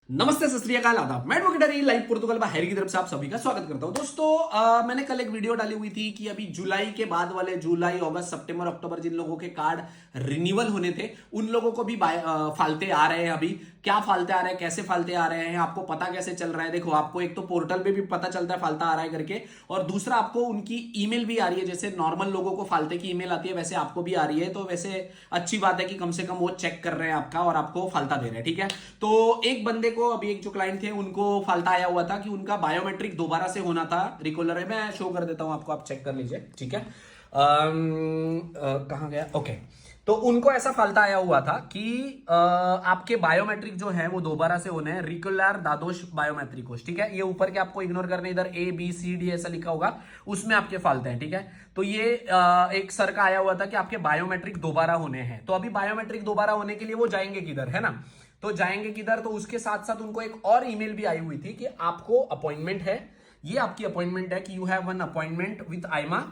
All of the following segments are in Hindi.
नमस्ते, सत श्री अकाल, आदाब। मैं एडवोकेट हरी लाइव पोर्तुगल बाहर की तरफ से आप सभी का स्वागत करता हूं। दोस्तों मैंने कल एक वीडियो डाली हुई थी कि अभी जुलाई के बाद वाले जुलाई अगस्त सितंबर अक्टूबर जिन लोगों के कार्ड रिन्यूअल होने थे उन लोगों को भी फालते आ रहे हैं। अभी क्या फालते आ रहे हैं, कैसे फालते आ रहे हैं, आपको पता कैसे चल रहा है? देखो, आपको एक तो पोर्टल पे भी पता चलता है फालता आ रहा है करके, और दूसरा आपको उनकी ईमेल भी आ रही है। जैसे नॉर्मल लोगों को फालते की ईमेल आती है वैसे आपको भी आ रही है। तो वैसे अच्छी बात है कि कम से कम वो चेक कर रहे हैं आपका और आपको फालता दे रहे हैं। ठीक है, तो एक बंदे को अभी एक जो क्लाइंट थे उनको फालता आया हुआ था कि उनका बायोमेट्रिक दोबारा से होना था। रिकॉलर है, मैं शो कर देता हूं आपको, आप चेक कर लीजिए। ठीक है, कहां गया? ओके, तो उनको ऐसा फालता आया हुआ था कि आपके बायोमेट्रिक जो है वो दोबारा से होने हैं, रिकुलर दादोश बायोमेट्रिकोस। ठीक है, ये ऊपर के आपको इग्नोर करने, इधर ABCD ऐसा लिखा होगा, उसमें आपके फालते हैं। ठीक है, तो ये एक सर का आया हुआ था कि आपके बायोमेट्रिक दोबारा होने हैं। तो अभी बायोमेट्रिक दोबारा होने के लिए वो जाएंगे किधर, है ना? तो जाएंगे किधर? तो उसके साथ साथ उनको एक और ईमेल भी आई हुई थी कि आपको अपॉइंटमेंट है, ये आपकी अपॉइंटमेंट है कि you have one appointment with आईमा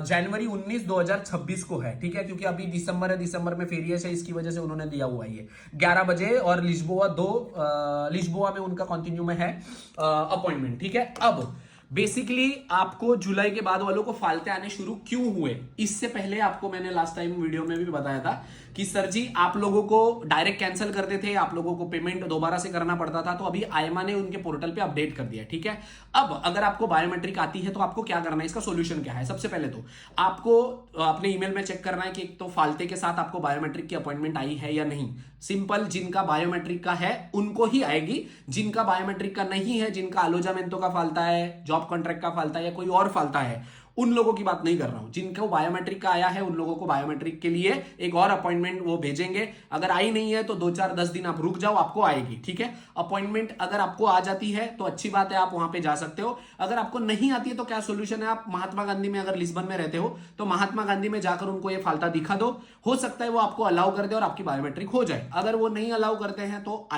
जनवरी 19 2026 को है। ठीक है, क्योंकि अभी दिसंबर है, दिसंबर में फेरियस है, इसकी वजह से उन्होंने दिया हुआ है ये 11 बजे, और लिस्बोआ में उनका कंटिन्यू में है अपॉइंटमेंट। ठीक है, अब बेसिकली आपको जुलाई के बाद वालों को फालते आने शुरू क्यों हुए? इससे पहले आपको मैंने लास्ट टाइम वीडियो में भी बताया था कि सर जी आप लोगों को डायरेक्ट कैंसिल करते थे, आप लोगों को पेमेंट दोबारा से करना पड़ता था। तो अभी आईएमए ने उनके पोर्टल पे अपडेट कर दिया। ठीक है, अब अगर आपको बायोमेट्रिक आती है तो आपको क्या करना है, इसका सोल्यूशन क्या है? सबसे पहले तो आपको अपने ईमेल में चेक करना है कि एक तो फालते के साथ आपको बायोमेट्रिक की अपॉइंटमेंट आई है या नहीं। सिंपल, जिनका बायोमेट्रिक का है उनको ही आएगी, जिनका बायोमेट्रिक का नहीं है, जिनका अलोजामेंतो का फालता है, जॉब कॉन्ट्रैक्ट का फालता है या कोई और फालता है, उन लोगों की बात नहीं कर रहा हूं। जिनको बायोमेट्रिक का आया है उन लोगों को बायोमेट्रिक के लिए एक और अपॉइंटमेंट वो भेजेंगे। अगर आई नहीं है तो 2-4-10 दिन आप रुक जाओ, आपको आएगी। ठीक है, अपॉइंटमेंट अगर आपको आ जाती है तो अच्छी बात है, आप वहां पे जा सकते हो। अगर आपको नहीं आती है तो क्या सोल्यूशन है? आप महात्मा गांधी में, अगर लिस्बन में रहते हो तो महात्मा गांधी में जाकर उनको ये फालता दिखा दो, हो सकता है वो आपको अलाउ कर दे और आपकी बायोमेट्रिक हो जाए। अगर वो नहीं अलाउ करते हैं तो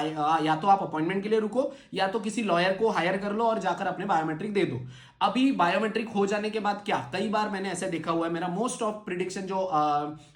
या तो आप अपॉइंटमेंट के लिए रुको या तो किसी लॉयर को हायर कर लो और जाकर अपने बायोमेट्रिक दे दो। अभी बायोमेट्रिक हो जाने के बाद क्या, कई बार मैंने ऐसे देखा हुआ है, मेरा मोस्ट ऑफ प्रिडिक्शन जो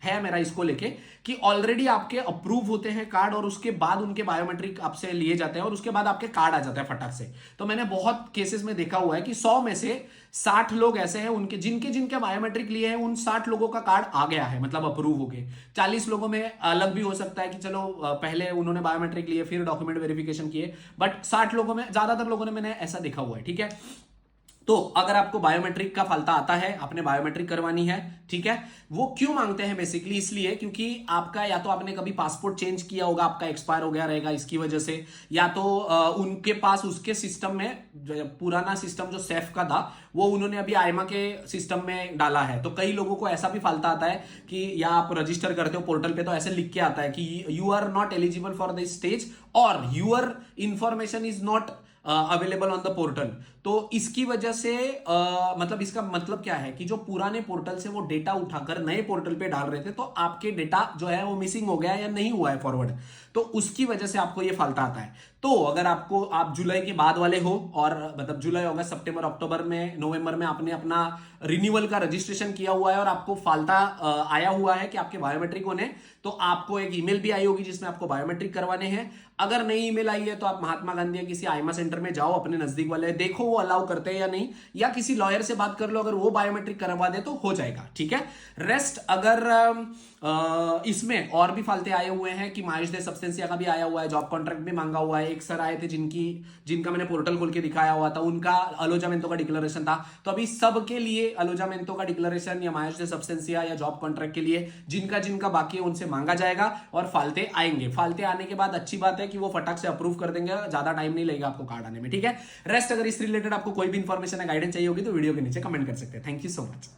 है मेरा इसको लेके कि ऑलरेडी आपके अप्रूव होते हैं कार्ड और उसके बाद उनके बायोमेट्रिक आपसे लिए जाते हैं और उसके बाद आपके कार्ड आ जाता है फटाक से। तो मैंने बहुत केसेस में देखा हुआ है कि 100 में से 60 लोग ऐसे हैं उनके जिनके बायोमेट्रिक लिए हैं, उन 60 लोगों का कार्ड आ गया है, मतलब अप्रूव हो गए। 40 लोगों में अलग भी हो सकता है कि चलो पहले उन्होंने बायोमेट्रिक लिए फिर डॉक्यूमेंट वेरिफिकेशन किए, बट 60 लोगों में, ज्यादातर लोगों ने मैंने ऐसा देखा हुआ है। ठीक है, तो अगर आपको बायोमेट्रिक का फालता आता है, आपने बायोमेट्रिक करवानी है, ठीक है, वो क्यों मांगते हैं? बेसिकली इसलिए क्योंकि आपका या तो आपने कभी पासपोर्ट चेंज किया होगा, आपका एक्सपायर हो गया रहेगा इसकी वजह से, या तो उनके पास उसके सिस्टम में पुराना सिस्टम जो सेफ का था वो उन्होंने अभी आईमा के सिस्टम में डाला है। तो कई लोगों को ऐसा भी फालता आता है कि या आप रजिस्टर करते हो पोर्टल पे तो ऐसे लिख के आता है कि you are not eligible for this stage और your information is not available on the portal. तो इसकी वजह से मतलब इसका मतलब क्या है कि जो पुराने पोर्टल से वो डेटा उठाकर नए पोर्टल पे डाल रहे थे तो आपके डेटा जो है वो मिसिंग हो गया है या नहीं हुआ है फॉरवर्ड, तो उसकी वजह से आपको ये फालता आता है। तो अगर आप जुलाई के बाद वाले हो और मतलब जुलाई अगस्त सितंबर अक्टूबर में नवंबर में आपने अपना रिन्यूअल का रजिस्ट्रेशन किया हुआ है और आपको फालता आया हुआ है कि आपके बायोमेट्रिक होने, तो आपको एक ईमेल भी आई होगी जिसमें आपको बायोमेट्रिक करवाने हैं। अगर नई ईमेल आई है तो आप महात्मा गांधी या किसी आईमा सेंटर में जाओ, अपने नजदीक वाले देखो वो अलाउ करते हैं या नहीं, या किसी लॉयर से बात कर लो, अगर वो बायोमेट्रिक करवा दे तो हो जाएगा। ठीक है, रेस्ट अगर इसमें और भी फालते आए हुए हैं कि माइश दे सब्सटेंसिया का भी आया हुआ है, जॉब कॉन्ट्रैक्ट भी मांगा हुआ है। एक सर आए थे जिनका मैंने पोर्टल खोल के दिखाया हुआ था, उनका अलोजामेंतो का डिक्लेरेशन था। तो अभी सबके लिए अलोजामेंतो का डिक्लेरेशन या माइश दे सब्सटेंसिया या जॉब कॉन्ट्रैक्ट के लिए जिनका जिनका बाकी है उनसे मांगा जाएगा और फालते आएंगे। फालते आने के बाद अच्छी बात है कि वो फटाक से अप्रूव कर देंगे, ज्यादा टाइम नहीं लगेगा आपको कार्ड आने में। ठीक है, रेस्ट अगर इस रिलेटेड आपको कोई भी इंफॉर्मेशन या गाइडेंस चाहिए होगी तो वीडियो के नीचे कमेंट कर सकते हैं। Thank you so much.